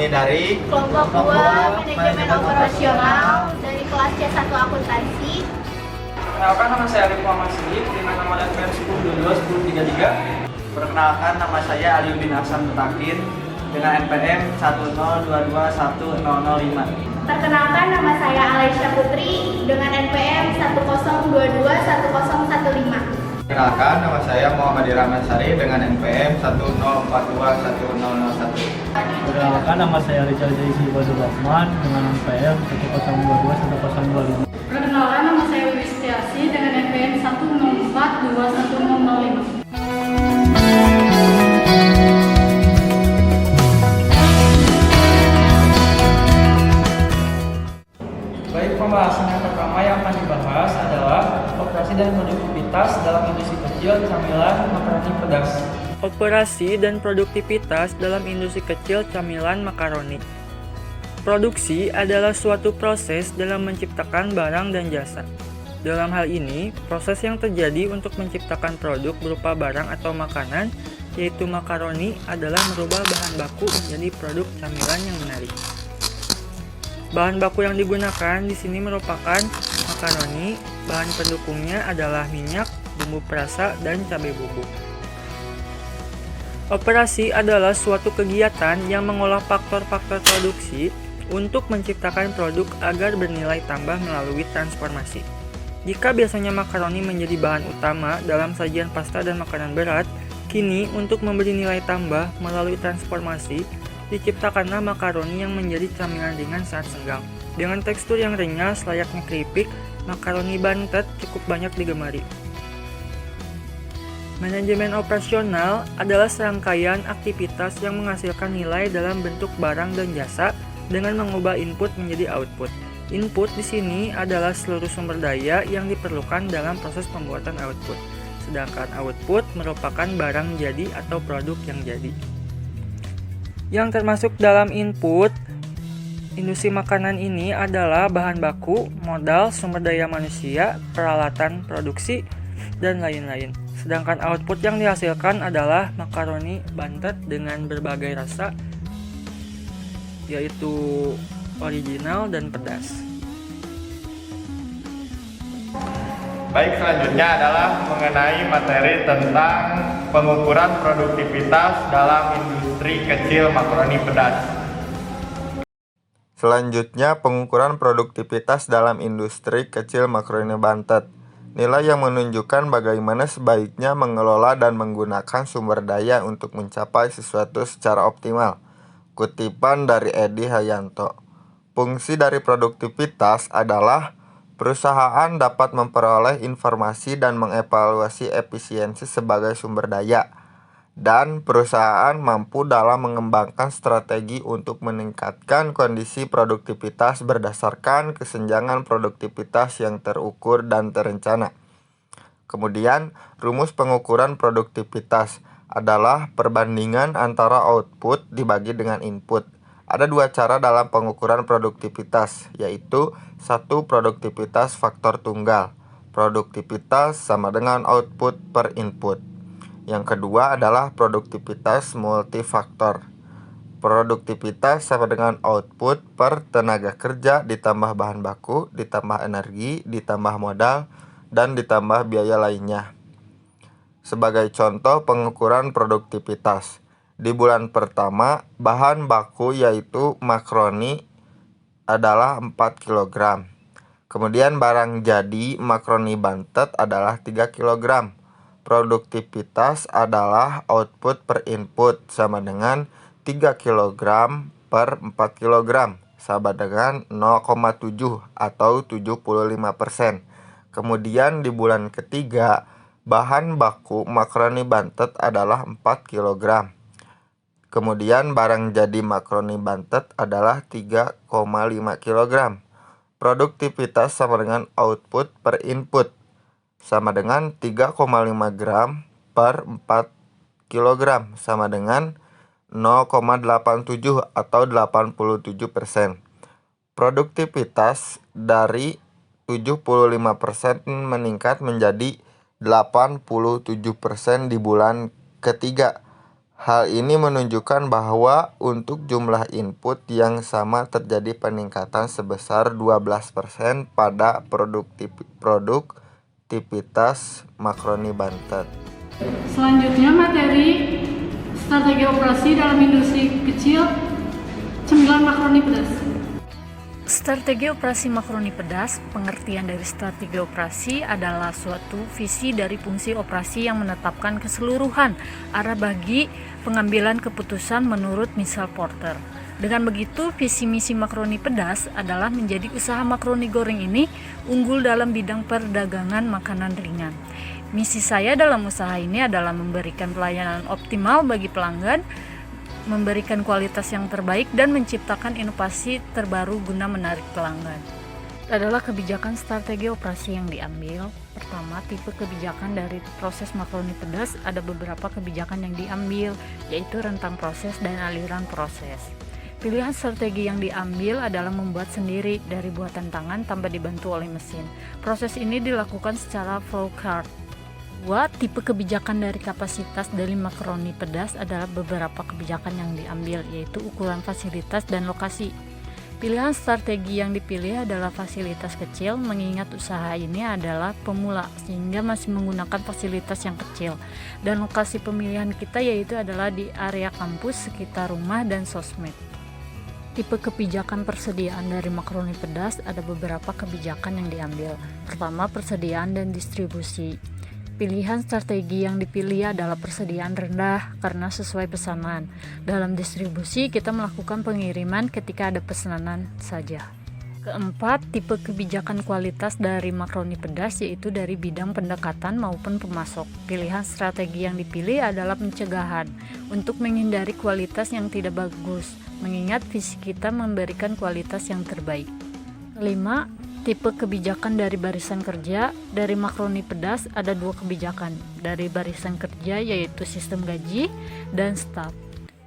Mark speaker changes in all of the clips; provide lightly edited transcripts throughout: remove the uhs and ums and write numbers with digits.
Speaker 1: Kami dari
Speaker 2: kelompok 2 manajemen operasional dari kelas C1 akuntansi.
Speaker 3: Perkenalkan, nama saya Arif Muhammad Siddiq dengan nomor NPM 1022 1033.
Speaker 1: Perkenalkan, nama saya Aliuddin Ahsan Mutakin dengan NPM 102210005.
Speaker 2: Perkenalkan, nama saya Alesya Putri dengan NPM 102210015.
Speaker 1: Perkenalkan, nama saya Muhammad Irama Sari dengan NPM 104210001.
Speaker 4: Perkenalkan, nama saya Rizal Zaisi Badur Rahman dengan NPM 102210025.
Speaker 5: Perkenalkan, nama saya Wiwis Setiasi dengan NPM 1042105.
Speaker 3: Baik, pembahasan yang pertama yang akan dibahas adalah operasi dan produktivitas dalam industri kecil camilan makaroni pedas.
Speaker 6: Operasi dan produktivitas dalam industri kecil camilan makaroni. Produksi adalah suatu proses dalam menciptakan barang dan jasa. Dalam hal ini, proses yang terjadi untuk menciptakan produk berupa barang atau makanan, yaitu makaroni, adalah merubah bahan baku menjadi produk camilan yang menarik. Bahan baku yang digunakan di sini merupakan makaroni, bahan pendukungnya adalah minyak, bumbu perasa, dan cabai bubuk. Operasi adalah suatu kegiatan yang mengolah faktor-faktor produksi untuk menciptakan produk agar bernilai tambah melalui transformasi. Jika biasanya makaroni menjadi bahan utama dalam sajian pasta dan makanan berat, kini untuk memberi nilai tambah melalui transformasi, diciptakanlah makaroni yang menjadi camilan ringan saat senggang. Dengan tekstur yang renyah layaknya keripik, makaroni bantet cukup banyak digemari. Manajemen operasional adalah serangkaian aktivitas yang menghasilkan nilai dalam bentuk barang dan jasa dengan mengubah input menjadi output. Input di sini adalah seluruh sumber daya yang diperlukan dalam proses pembuatan output, sedangkan output merupakan barang jadi atau produk yang jadi. Yang termasuk dalam input industri makanan ini adalah bahan baku, modal, sumber daya manusia, peralatan produksi, dan lain-lain. Sedangkan output yang dihasilkan adalah makaroni bantet dengan berbagai rasa, yaitu original dan pedas.
Speaker 1: Baik, selanjutnya adalah mengenai materi tentang pengukuran produktivitas dalam industri kecil makaroni pedas. Selanjutnya, pengukuran produktivitas dalam industri kecil makaroni bantet. Nilai yang menunjukkan bagaimana sebaiknya mengelola dan menggunakan sumber daya untuk mencapai sesuatu secara optimal. Kutipan dari Edi Hayanto. Fungsi dari produktivitas adalah perusahaan dapat memperoleh informasi dan mengevaluasi efisiensi sebagai sumber daya, dan perusahaan mampu dalam mengembangkan strategi untuk meningkatkan kondisi produktivitas berdasarkan kesenjangan produktivitas yang terukur dan terencana. Kemudian, rumus pengukuran produktivitas adalah perbandingan antara output dibagi dengan input. Ada dua cara dalam pengukuran produktivitas, yaitu satu, produktivitas faktor tunggal. Produktivitas sama dengan output per input. Yang kedua adalah produktivitas multifaktor. Produktivitas sama dengan output per tenaga kerja ditambah bahan baku, ditambah energi, ditambah modal, dan ditambah biaya lainnya. Sebagai contoh pengukuran produktivitas, di bulan pertama bahan baku yaitu makaroni adalah 4 kg. Kemudian barang jadi makaroni bantet adalah 3 kg. Produktivitas adalah output per input sama dengan 3 kg per 4 kg, sama dengan 0,7 atau 75%. Kemudian di bulan ketiga, bahan baku makaroni bantet adalah 4 kg. Kemudian barang jadi makaroni bantet adalah 3,5 kg. Produktivitas sama dengan output per input, sama dengan 3,5 gram per 4 kg, sama dengan 0,87 atau 87%. Produktivitas dari 75% meningkat menjadi 87% di bulan ketiga. Hal ini menunjukkan bahwa untuk jumlah input yang sama terjadi peningkatan sebesar 12% pada produktivitas makroni Bantet.
Speaker 5: Selanjutnya materi strategi operasi dalam industri kecil cemilan makaroni pedas.
Speaker 7: Strategi operasi makaroni pedas, pengertian dari strategi operasi adalah suatu visi dari fungsi operasi yang menetapkan keseluruhan arah bagi pengambilan keputusan menurut misal Porter. Dengan begitu, visi misi makaroni pedas adalah menjadi usaha makaroni goreng ini unggul dalam bidang perdagangan makanan ringan. Misi saya dalam usaha ini adalah memberikan pelayanan optimal bagi pelanggan, memberikan kualitas yang terbaik, dan menciptakan inovasi terbaru guna menarik pelanggan. Adalah kebijakan strategi operasi yang diambil. Pertama, tipe kebijakan dari proses makaroni pedas, ada beberapa kebijakan yang diambil, yaitu rentang proses dan aliran proses. Pilihan strategi yang diambil adalah membuat sendiri dari buatan tangan tanpa dibantu oleh mesin. Proses ini dilakukan secara flowchart. Tipe kebijakan dari kapasitas dari makaroni pedas adalah beberapa kebijakan yang diambil, yaitu ukuran fasilitas dan lokasi. Pilihan strategi yang dipilih adalah fasilitas kecil, mengingat usaha ini adalah pemula sehingga masih menggunakan fasilitas yang kecil. Dan lokasi pemilihan kita yaitu adalah di area kampus, sekitar rumah, dan sosmed. Tipe kebijakan persediaan dari makaroni pedas ada beberapa kebijakan yang diambil. Pertama, persediaan dan distribusi. Pilihan strategi yang dipilih adalah persediaan rendah karena sesuai pesanan. Dalam distribusi, kita melakukan pengiriman ketika ada pesanan saja. Keempat, tipe kebijakan kualitas dari makaroni pedas yaitu dari bidang pendekatan maupun pemasok. Pilihan strategi yang dipilih adalah pencegahan untuk menghindari kualitas yang tidak bagus, mengingat visi kita memberikan kualitas yang terbaik. Kelima, tipe kebijakan dari barisan kerja. Dari makaroni pedas ada dua kebijakan dari barisan kerja, yaitu sistem gaji dan staf.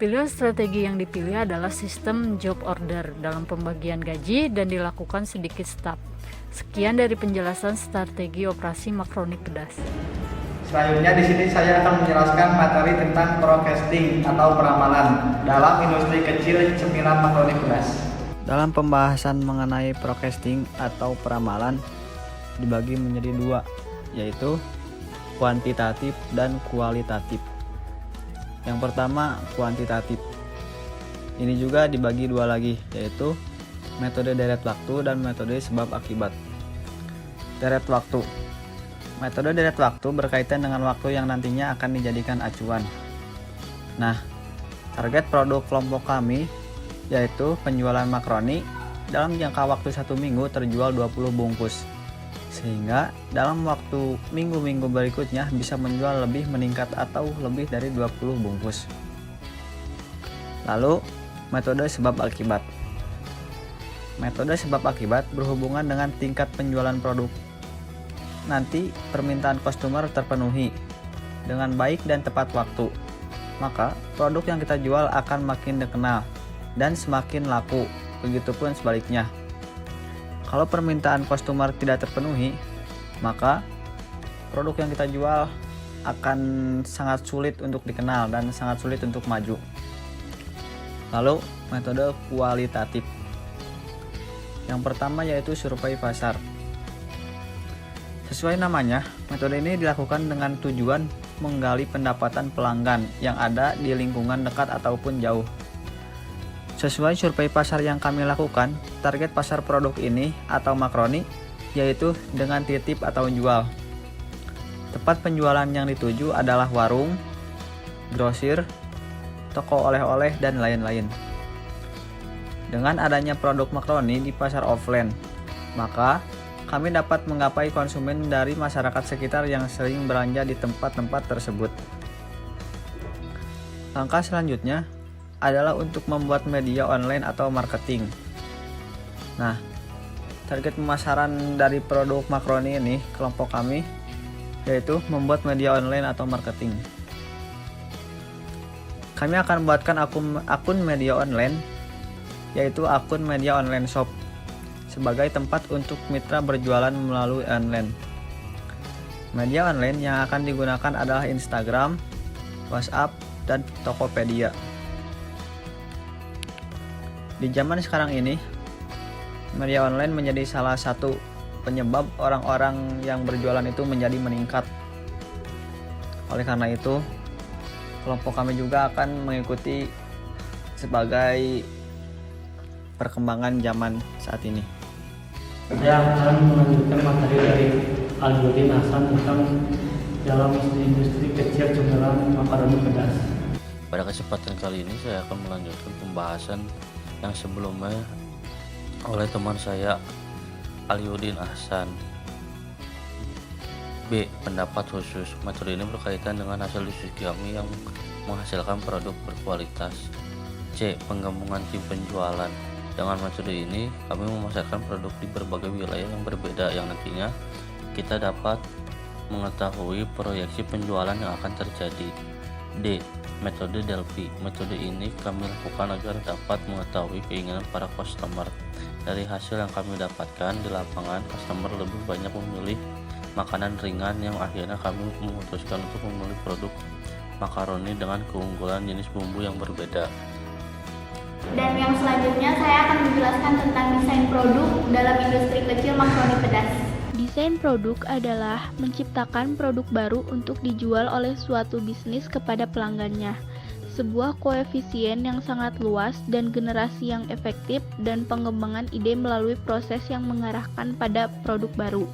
Speaker 7: Pilihan strategi yang dipilih adalah sistem job order dalam pembagian gaji dan dilakukan sedikit staf. Sekian dari penjelasan strategi operasi makaroni pedas.
Speaker 8: Selanjutnya di sini saya akan menjelaskan materi tentang forecasting atau peramalan dalam industri kecil cemilan makaroni pedas.
Speaker 9: Dalam pembahasan mengenai forecasting atau peramalan dibagi menjadi dua, yaitu kuantitatif dan kualitatif. Yang pertama, kuantitatif. Ini juga dibagi dua lagi, yaitu metode deret waktu dan metode sebab akibat. Deret waktu. Metode deret waktu berkaitan dengan waktu yang nantinya akan dijadikan acuan. Nah, target produk kelompok kami yaitu penjualan makaroni dalam jangka waktu 1 minggu terjual 20 bungkus, sehingga dalam waktu minggu-minggu berikutnya bisa menjual lebih meningkat atau lebih dari 20 bungkus. Lalu metode sebab akibat. Metode sebab akibat berhubungan dengan tingkat penjualan produk. Nanti permintaan customer terpenuhi dengan baik dan tepat waktu, maka produk yang kita jual akan makin dikenal dan semakin laku, begitupun sebaliknya. Kalau permintaan customer tidak terpenuhi, maka produk yang kita jual akan sangat sulit untuk dikenal dan sangat sulit untuk maju. Lalu metode kualitatif. Yang pertama yaitu survei pasar. Sesuai namanya, metode ini dilakukan dengan tujuan menggali pendapatan pelanggan yang ada di lingkungan dekat ataupun jauh. Sesuai survei pasar yang kami lakukan, target pasar produk ini atau makaroni yaitu dengan titip atau jual. Tempat penjualan yang dituju adalah warung, grosir, toko oleh-oleh, dan lain-lain. Dengan adanya produk makaroni di pasar offline, maka kami dapat menggapai konsumen dari masyarakat sekitar yang sering belanja di tempat-tempat tersebut. Langkah selanjutnya adalah untuk membuat media online atau marketing. Nah, target pemasaran dari produk makaroni ini kelompok kami yaitu membuat media online atau marketing. Kami akan membuatkan akun media online, yaitu akun media online shop, sebagai tempat untuk mitra berjualan melalui online. Media online yang akan digunakan adalah Instagram, WhatsApp, dan Tokopedia. Di zaman sekarang ini, media online menjadi salah satu penyebab orang-orang yang berjualan itu menjadi meningkat. Oleh karena itu, kelompok kami juga akan mengikuti sebagai perkembangan zaman saat ini.
Speaker 4: Saya akan melanjutkan materi dari Aliyudin Hasan tentang dalam industri kecil cemilan makaroni pedas.
Speaker 10: Pada kesempatan kali ini saya akan melanjutkan pembahasan yang sebelumnya oleh teman saya Aliyudin Hasan. B. Pendapat khusus. Materi ini berkaitan dengan hasil diskusi kami yang menghasilkan produk berkualitas. C. Penggabungan tim penjualan. Dengan metode ini, kami memasarkan produk di berbagai wilayah yang berbeda yang nantinya kita dapat mengetahui proyeksi penjualan yang akan terjadi. D. Metode Delphi. Metode ini kami lakukan agar dapat mengetahui keinginan para customer. Dari hasil yang kami dapatkan di lapangan, customer lebih banyak memilih makanan ringan yang akhirnya kami memutuskan untuk memilih produk makaroni dengan keunggulan jenis bumbu yang berbeda.
Speaker 2: Dan yang selanjutnya saya akan menjelaskan tentang desain produk dalam industri kecil makaroni pedas.
Speaker 11: Desain produk adalah menciptakan produk baru untuk dijual oleh suatu bisnis kepada pelanggannya. Sebuah koefisien yang sangat luas dan generasi yang efektif dan pengembangan ide melalui proses yang mengarahkan pada produk baru.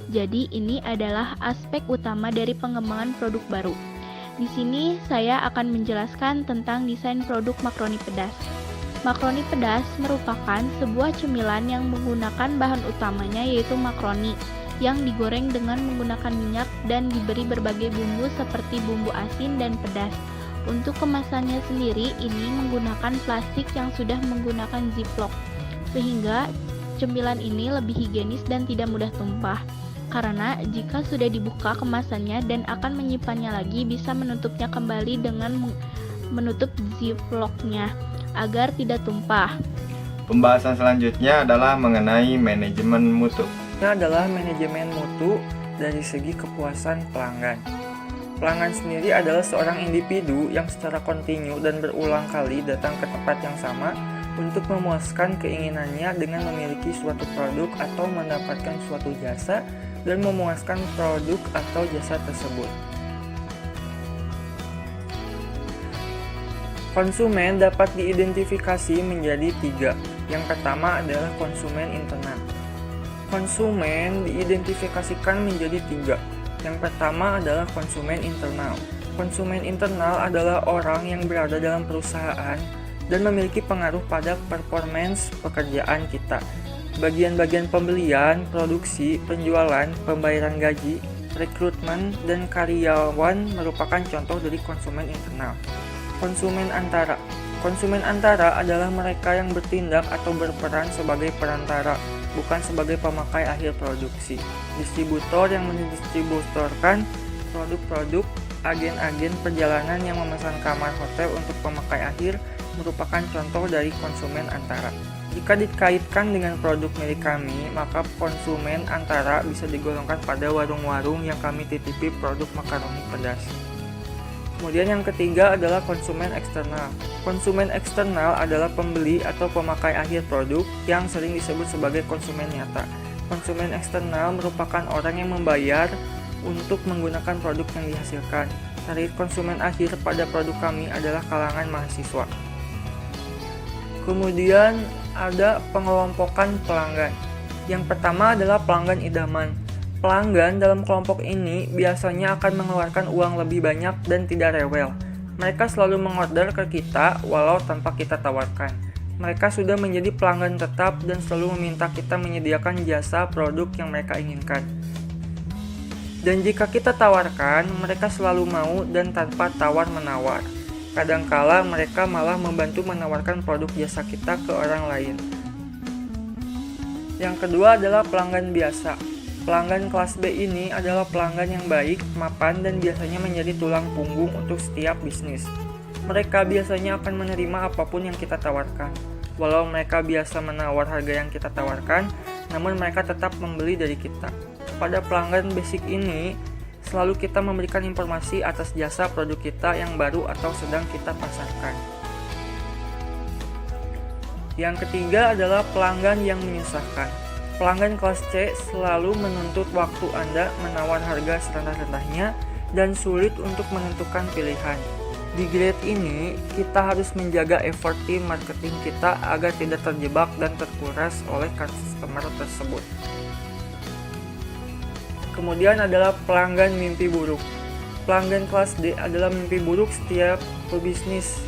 Speaker 11: Jadi ini adalah aspek utama dari pengembangan produk baru. Di sini saya akan menjelaskan tentang desain produk makaroni pedas. Makaroni pedas merupakan sebuah cemilan yang menggunakan bahan utamanya yaitu makaroni yang digoreng dengan menggunakan minyak dan diberi berbagai bumbu seperti bumbu asin dan pedas. Untuk kemasannya sendiri ini menggunakan plastik yang sudah menggunakan ziplock sehingga cemilan ini lebih higienis dan tidak mudah tumpah. Karena jika sudah dibuka kemasannya dan akan menyimpannya lagi bisa menutupnya kembali dengan menutup ziplocknya agar tidak tumpah.
Speaker 1: Pembahasan selanjutnya adalah mengenai manajemen mutu.
Speaker 6: Ini adalah manajemen mutu dari segi kepuasan pelanggan. Pelanggan sendiri adalah seorang individu yang secara kontinu dan berulang kali datang ke tempat yang sama untuk memuaskan keinginannya dengan memiliki suatu produk atau mendapatkan suatu jasa dan memuaskan produk atau jasa tersebut. Konsumen dapat diidentifikasi menjadi 3. Yang pertama adalah konsumen internal. Konsumen diidentifikasikan menjadi 3. Yang pertama adalah konsumen internal. Konsumen internal adalah orang yang berada dalam perusahaan dan memiliki pengaruh pada performance pekerjaan kita. Bagian-bagian pembelian, produksi, penjualan, pembayaran gaji, rekrutmen, dan karyawan merupakan contoh dari konsumen internal. Konsumen antara. Konsumen antara adalah mereka yang bertindak atau berperan sebagai perantara, bukan sebagai pemakai akhir produksi. Distributor yang mendistributorkan produk-produk, agen-agen perjalanan yang memesan kamar hotel untuk pemakai akhir merupakan contoh dari konsumen antara. Jika dikaitkan dengan produk milik kami, maka konsumen antara bisa digolongkan pada warung-warung yang kami titipi produk makaroni pedas. Kemudian yang ketiga adalah konsumen eksternal. Konsumen eksternal adalah pembeli atau pemakai akhir produk yang sering disebut sebagai konsumen nyata. Konsumen eksternal merupakan orang yang membayar untuk menggunakan produk yang dihasilkan. Target konsumen akhir pada produk kami adalah kalangan mahasiswa. Kemudian ada pengelompokan pelanggan. Yang pertama adalah pelanggan idaman. Pelanggan dalam kelompok ini biasanya akan mengeluarkan uang lebih banyak dan tidak rewel. Mereka selalu mengorder ke kita walau tanpa kita tawarkan. Mereka sudah menjadi pelanggan tetap dan selalu meminta kita menyediakan jasa produk yang mereka inginkan. Dan jika kita tawarkan, mereka selalu mau dan tanpa tawar-menawar. Kadangkala mereka malah membantu menawarkan produk jasa kita ke orang lain. Yang kedua adalah pelanggan biasa. Pelanggan kelas B ini adalah pelanggan yang baik, mapan, dan biasanya menjadi tulang punggung untuk setiap bisnis. Mereka biasanya akan menerima apapun yang kita tawarkan. Walau mereka biasa menawar harga yang kita tawarkan, namun mereka tetap membeli dari kita. Pada pelanggan basic ini, Selalu kita memberikan informasi atas jasa produk kita yang baru atau sedang kita pasarkan. Yang ketiga adalah pelanggan yang menyusahkan. Pelanggan kelas C selalu menuntut waktu Anda menawar harga serendah-rendahnya dan sulit untuk menentukan pilihan. Di grade ini, kita harus menjaga effort tim marketing kita agar tidak terjebak dan terkuras oleh customer tersebut. Kemudian adalah pelanggan mimpi buruk. Pelanggan kelas D adalah mimpi buruk setiap pebisnis.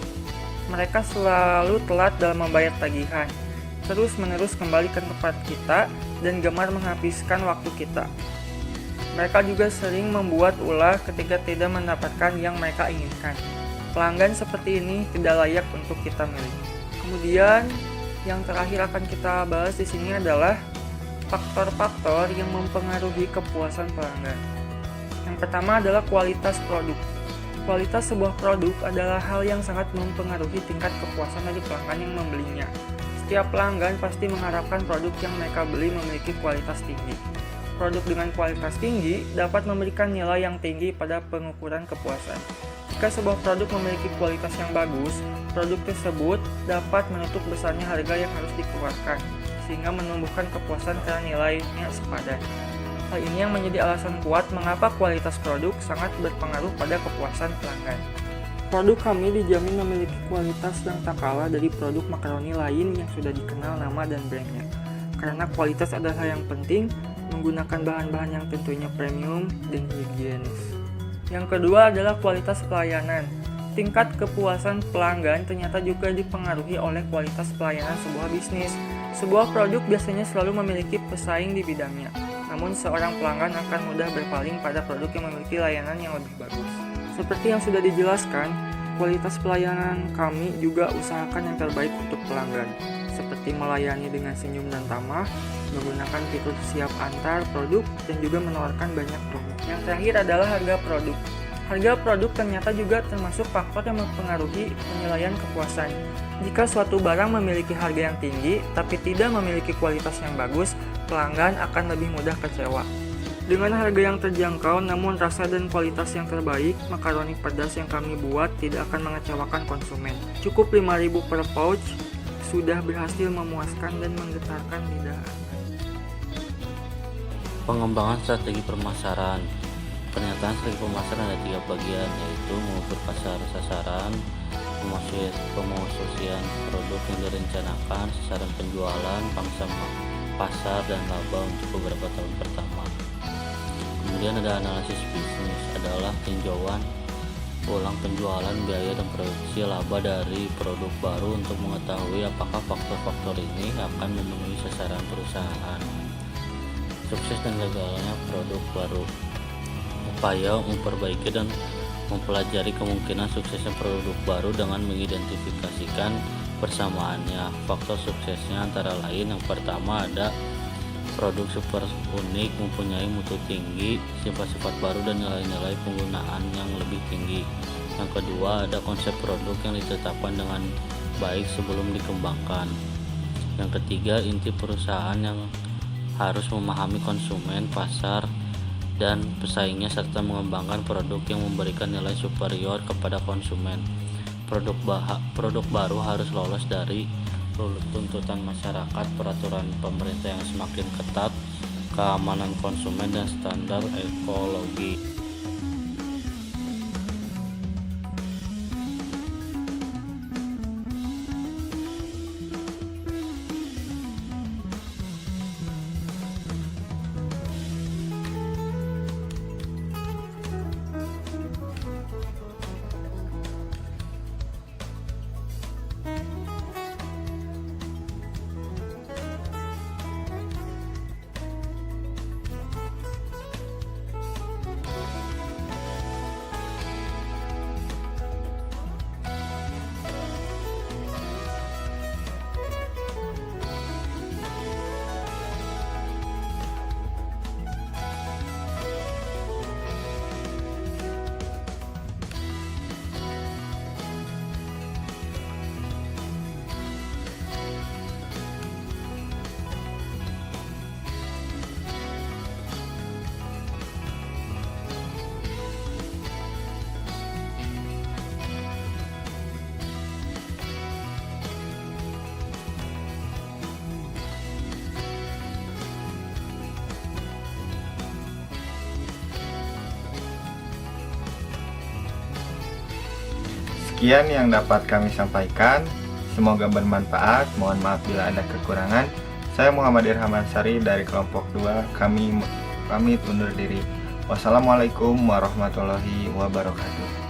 Speaker 6: Mereka selalu telat dalam membayar tagihan, terus-menerus kembali ke tempat kita, dan gemar menghabiskan waktu kita. Mereka juga sering membuat ulah ketika tidak mendapatkan yang mereka inginkan. Pelanggan seperti ini tidak layak untuk kita miliki. Kemudian, yang terakhir akan kita bahas di sini adalah faktor-faktor yang mempengaruhi kepuasan pelanggan. Yang pertama adalah kualitas produk. Kualitas sebuah produk adalah hal yang sangat mempengaruhi tingkat kepuasan dari pelanggan yang membelinya. Setiap pelanggan pasti mengharapkan produk yang mereka beli memiliki kualitas tinggi. Produk dengan kualitas tinggi dapat memberikan nilai yang tinggi pada pengukuran kepuasan. Jika sebuah produk memiliki kualitas yang bagus, produk tersebut dapat menutup besarnya harga yang harus dikeluarkan, sehingga menumbuhkan kepuasan karena nilainya sepadan. Hal ini yang menjadi alasan kuat mengapa kualitas produk sangat berpengaruh pada kepuasan pelanggan. Produk kami dijamin memiliki kualitas yang tak kalah dari produk makaroni lain yang sudah dikenal nama dan brandnya. Karena kualitas adalah yang penting, menggunakan bahan-bahan yang tentunya premium dan higienis. Yang kedua adalah kualitas pelayanan. Tingkat kepuasan pelanggan ternyata juga dipengaruhi oleh kualitas pelayanan sebuah bisnis. Sebuah produk biasanya selalu memiliki pesaing di bidangnya, namun seorang pelanggan akan mudah berpaling pada produk yang memiliki layanan yang lebih bagus. Seperti yang sudah dijelaskan, kualitas pelayanan kami juga usahakan yang terbaik untuk pelanggan, seperti melayani dengan senyum dan tamah, menggunakan fitur siap antar produk, dan juga menawarkan banyak promo. Yang terakhir adalah harga produk. Harga produk ternyata juga termasuk faktor yang mempengaruhi penilaian kepuasan. Jika suatu barang memiliki harga yang tinggi tapi tidak memiliki kualitas yang bagus, pelanggan akan lebih mudah kecewa. Dengan harga yang terjangkau namun rasa dan kualitas yang terbaik, makaroni pedas yang kami buat tidak akan mengecewakan konsumen. Cukup 5.000 per pouch sudah berhasil memuaskan dan menggetarkan lidah.
Speaker 10: Pengembangan strategi pemasaran. Pernyataan strategi pemasaran ada 3 bagian, yaitu mengukur pasar sasaran, pemosisian produk yang direncanakan, sasaran penjualan, pangsa pasar, dan laba untuk beberapa tahun pertama. Kemudian ada analisis bisnis, adalah tinjauan ulang penjualan, biaya, dan produksi laba dari produk baru untuk mengetahui apakah faktor-faktor ini akan memenuhi sasaran perusahaan. Sukses dan gagalnya produk baru. Upaya memperbaiki dan mempelajari kemungkinan suksesnya produk baru dengan mengidentifikasikan persamaannya. Faktor suksesnya antara lain, yang pertama ada produk super unik, mempunyai mutu tinggi, sifat-sifat baru, dan nilai-nilai penggunaan yang lebih tinggi. Yang kedua ada konsep produk yang ditetapkan dengan baik sebelum dikembangkan. Yang ketiga, inti perusahaan yang harus memahami konsumen, pasar, dan pesaingnya serta mengembangkan produk yang memberikan nilai superior kepada konsumen. Produk baru harus lolos dari tuntutan masyarakat, peraturan pemerintah yang semakin ketat, keamanan konsumen, dan standar ekologi.
Speaker 1: Sekian yang dapat kami sampaikan. Semoga bermanfaat. Mohon maaf bila ada kekurangan. Saya Muhammad Irham Ansari dari kelompok 2. Kami pamit undur diri. Wassalamualaikum warahmatullahi wabarakatuh.